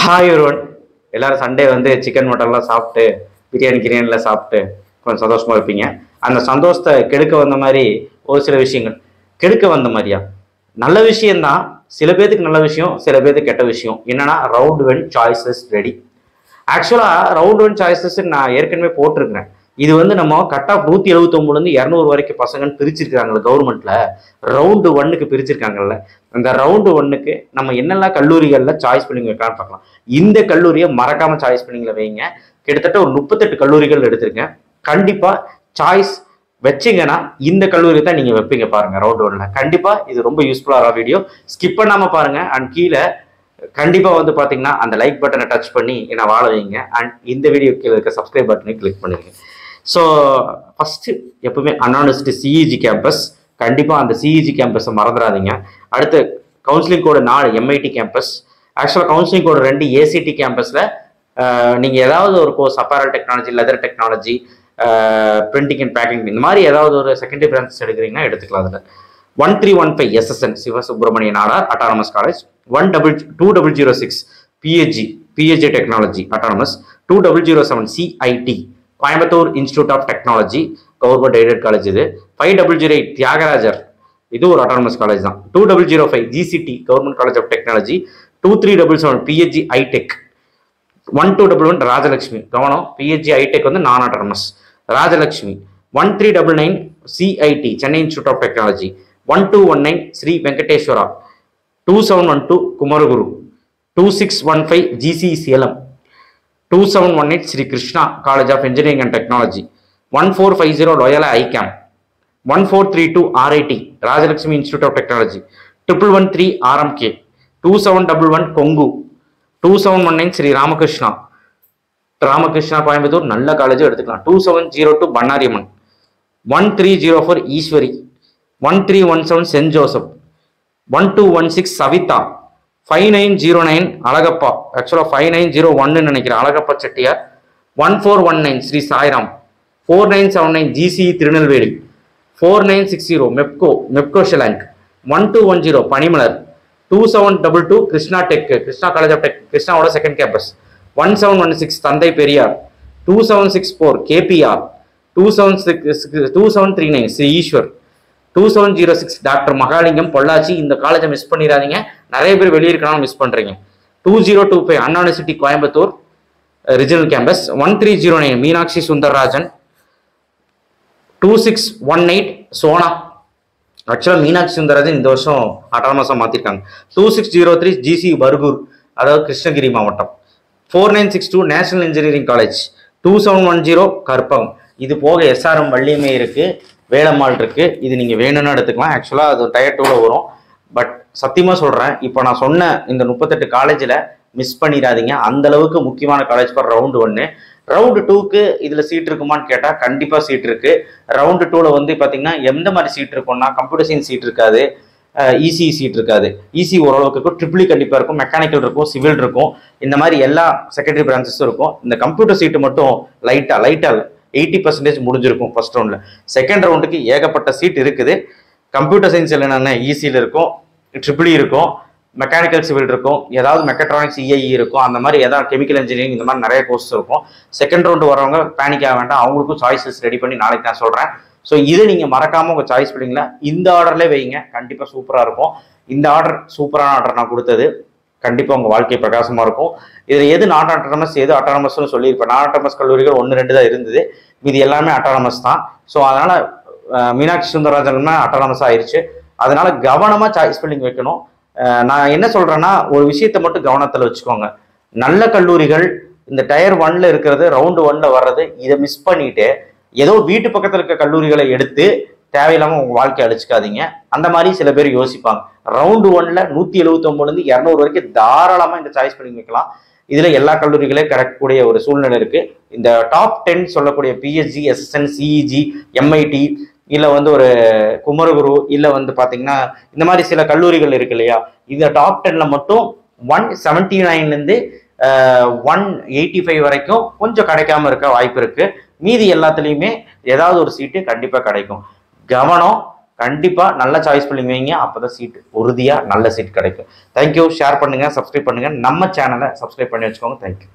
Hi ஒருவன் எல்லாரும் Sunday வந்து சிக்கன் மட்டன்லாம் சாப்பிட்டு பிரியாணிலாம் சாப்பிட்டு கொஞ்சம் சந்தோஷமா இருப்பீங்க. அந்த சந்தோஷத்தை கெடுக்க வந்த மாதிரி ஒரு சில விஷயங்கள் கெடுக்க வந்த மாதிரியா நல்ல விஷயம்தான். சில பேருக்கு நல்ல விஷயம், சில பேருக்கு கெட்ட விஷயம். என்னன்னா ரவுண்ட் ஒன் சாய்ஸஸ் ரெடி. ஆக்சுவலா ரவுண்ட் ஒன் சாய்ஸஸ் நான் ஏற்கனவே போட்டிருக்கிறேன். இது வந்து நம்ம கட் ஆஃப் 179 200 வரைக்கும் பசங்கன்னு பிரிச்சிருக்காங்கல்ல கவர்மெண்ட்ல. ரவுண்டு ஒன்னுக்கு பிரிச்சிருக்காங்கல்ல. அந்த ரவுண்டு ஒன்னுக்கு நம்ம என்னெல்லாம் கல்லூரிகள்ல சாய்ஸ் பண்ணி வைக்கலாம்னு பார்க்கலாம். இந்த கல்லூரியை மறக்காம சாய்ஸ் பண்ணிங்கள வைங்க. கிட்டத்தட்ட ஒரு 38 கல்லூரிகள் எடுத்திருக்கேன். கண்டிப்பா சாய்ஸ் வச்சிங்கன்னா இந்த கல்லூரி தான் நீங்க வைப்பீங்க பாருங்க. ரவுண்ட் ஒன்ல கண்டிப்பா இது ரொம்ப யூஸ்ஃபுல்லான வீடியோ. ஸ்கிப் பண்ணாம பாருங்க. அண்ட் கீழே கண்டிப்பா வந்து பாத்தீங்கன்னா அந்த லைக் பட்டனை டச் பண்ணி என்ன வாழ வைங்க. அண்ட் இந்த வீடியோ கீழே இருக்க சப்ஸ்கிரைப் பட்டனை கிளிக் பண்ணுங்க. ஸோ ஃபர்ஸ்ட் எப்பவுமே அன்யூனிவர்சிட்டி சிஇஜி கேம்பஸ், கண்டிப்பாக அந்த சிஇஜி கேம்பஸை மறந்துடாதீங்க. அடுத்து கவுன்சிலிங் கோடு 4 எம்ஐடி கேம்பஸ். ஆக்சுவலாக கவுன்சிலிங் கோடு 2 ஏசிடி கேம்பஸில் நீங்கள் ஏதாவது ஒரு course apparel technology, leather technology, printing and packing இந்த மாதிரி ஏதாவது ஒரு செகண்டரி பிரான்ச்சஸ் எடுக்கிறீங்கன்னா எடுத்துக்கலாம். அதில் 1315 SSN Sivasubramaniya Nadar autonomous college, 2006 PSG technology autonomous, 2007 CIT Coimbatore institute of technology government aided college. இது 5008 தியாகராஜர், இது ஒரு அட்டானமஸ் காலேஜ் தான். 2005 GCT government college of technology, 2377 PSG iTech, 1211 Rajalakshmi. கவனம், பிஹெச்ஜி ஐடெக் வந்து நான் autonomous. Rajalakshmi 1399 CIT Chennai institute of technology, 1219 Sri Venkateswara, 2712 Kumaraguru, 2615 GC Salem, 2718 Sri Krishna college of engineering and technology, 1450 Loyola ICAM, 1432 RIT Rajalakshmi institute of technology, 1113 RMK, 2711 Kongu, 2719 Sri Ramakrishna Coimbatore நல்ல college எடுத்துக்கலாம். 2702 Bannariamman, 1304 Easwari, 1317 saint Joseph, 1216 Saveetha, 5909 Alagappa. ஆக்சுவலாக 5901 நினைக்கிறேன் Alagappa Chettiar, 1419 Sri Sairam, 4979 GC Tirunelveli, 4960 Mepco Schlenk, 1210 Panimalar, 2722 Krishna tech Krishna college of tech கிருஷ்ணாவோட second campus, 1716 Thanthai Periyar, 2764 KPR, 2739 Sri Eshwar, 2706 doctor Mahalingam Pollachi. இந்த காலேஜை miss பண்ணிடாதீங்க, நிறைய பேர் வெளியே இருக்கனாலும் மிஸ் பண்றீங்க. 2025 Anna university Coimbatore regional campus, 1309 Meenakshi Sundararajan, 2618 Sona. ஆக்சுவலாக மீனாட்சி சுந்தரராஜன் இந்த வருஷம் அட்டானமஸாக மாற்றிருக்காங்க. 2603 ஜிசி பர்கூர், அதாவது கிருஷ்ணகிரி மாவட்டம், 4962 நேஷனல் இன்ஜினியரிங் காலேஜ், 2710 கற்பகம். இது போக எஸ்ஆர்எம் வள்ளியம்மை இருக்கு, வேலம்மாள் இருக்கு. இது நீங்க வேணும்னு எடுத்துக்கலாம். ஆக்சுவலா அது டயர் 2ல வரும். பட் சத்தியமா சொல்றேன், இப்போ நான் சொன்ன இந்த 38 காலேஜில் மிஸ் பண்ணிடாதீங்க. அந்த அளவுக்கு முக்கியமான காலேஜ் ஃபார் ரவுண்டு 1. ரவுண்டு 2க்கு இதுல சீட் இருக்குமான்னு கேட்டா கண்டிப்பா சீட் இருக்கு. ரவுண்டு 2ல வந்து பாத்தீங்கன்னா எந்த மாதிரி சீட் இருக்கும்னா கம்ப்யூட்டர் சயின்ஸ் சீட் இருக்காது, இசி சீட் இருக்காது. இசி ஓரளவுக்கு இருக்கும், ட்ரிபிள் கண்டிப்பா இருக்கும், மெக்கானிக்கல் இருக்கும், சிவில் இருக்கும், இந்த மாதிரி எல்லா செகண்டரி பிரான்ச்சஸும் இருக்கும். இந்த கம்ப்யூட்டர் சீட்டு மட்டும் லைட்டா 80% முடிஞ்சிருக்கும் ஃபர்ஸ்ட் ரவுண்ட்ல. செகண்ட் ரவுண்டுக்கு ஏகப்பட்ட சீட் இருக்குது. கம்ப்யூட்டர் சயின்ஸ் என்னென்ன இசியில் இருக்கும், ட்ரிபிள் இருக்கும், மெக்கானிக்கல் சிவில் இருக்கும், ஏதாவது மெக்கட்ரானிக்ஸ் இஐஇ இருக்கும், அந்த மாதிரி ஏதாவது கெமிக்கல் இன்ஜினியரிங் இந்த மாதிரி நிறைய கோர்ஸ் இருக்கும். செகண்ட் ரவுண்டு வரவங்க பேனிக் ஆக வேண்டாம், அவங்களுக்கும் சாய்ஸஸ் ரெடி பண்ணி நாளைக்கு நான் சொல்றேன். ஸோ இதை நீங்க மறக்காம உங்க சாய்ஸ் பண்ணிங்களா இந்த ஆர்டர்லேயே வைங்க, கண்டிப்பா சூப்பரா இருக்கும். இந்த ஆர்டர் சூப்பரான ஆர்டர் நான் கொடுத்தது, கண்டிப்பா உங்க வாழ்க்கை பிரகாசமா இருக்கும். இதுல எது நாட் அட்டானமஸ் எது அட்டானமஸ்னு சொல்லியிருப்பேன். நான் அட்டானமஸ் கல்லூரிகள் 1-2 தான் இருந்தது, இது எல்லாமே அட்டானமஸ் தான். ஸோ அதனால மீனாட்சி சுந்தரராஜன் அட்டானமஸ் ஆயிடுச்சு. அதனால கவனமா சாய்ஸ் பண்ணி வைக்கணும். நான் என்ன சொல்றேன்னா ஒரு விஷயத்த மட்டும் கவனத்துல வச்சுக்கோங்க. நல்ல கல்லூரிகள் இந்த டயர் 1ல இருக்கிறது, ரவுண்டு 1ல வர்றது, இதை மிஸ் பண்ணிட்டு ஏதோ வீட்டு பக்கத்துல இருக்க கல்லூரிகளை எடுத்து தேவையில்லாம உங்க வாழ்க்கை அழிச்சுக்காதீங்க. அந்த மாதிரி சில பேர் யோசிப்பாங்க. ரவுண்டு 1ல 179 200 வரைக்கும் தாராளமா இந்த சாய்ஸ் பண்ணி வைக்கலாம். இதுல எல்லா கல்லூரிகளே கிடைக்கக்கூடிய ஒரு சூழ்நிலை இருக்கு. இந்த டாப் 10 சொல்லக்கூடிய பிஹெச்ஜி, எஸ்எஸ்என், சிஇஜி, எம்ஐடி, இல்ல வந்து ஒரு குமரகுரு, இல்ல வந்து பாத்தீங்கன்னா இந்த மாதிரி சில கல்லூரிகள் இருக்கு இல்லையா, இந்த டாப் 10ல மட்டும் 179 இருந்து 185 வரைக்கும் கொஞ்சம் கிடைக்காம இருக்க வாய்ப்பு இருக்கு. மீதி எல்லாத்துலயுமே ஏதாவது ஒரு சீட்டு கண்டிப்பா கிடைக்கும். கவனம், கண்டிப்பாக நல்ல சாய்ஸ் பண்ணி வைங்க. அப்போ தான் சீட் உறுதியாக நல்ல சீட் கிடைக்கும். தேங்க்யூ. ஷேர் பண்ணுங்கள், சப்ஸ்கிரைப் பண்ணுங்கள். நம்ம சேனலை சப்ஸ்கிரைப் பண்ணி வச்சுக்கோங்க. தேங்க்யூ.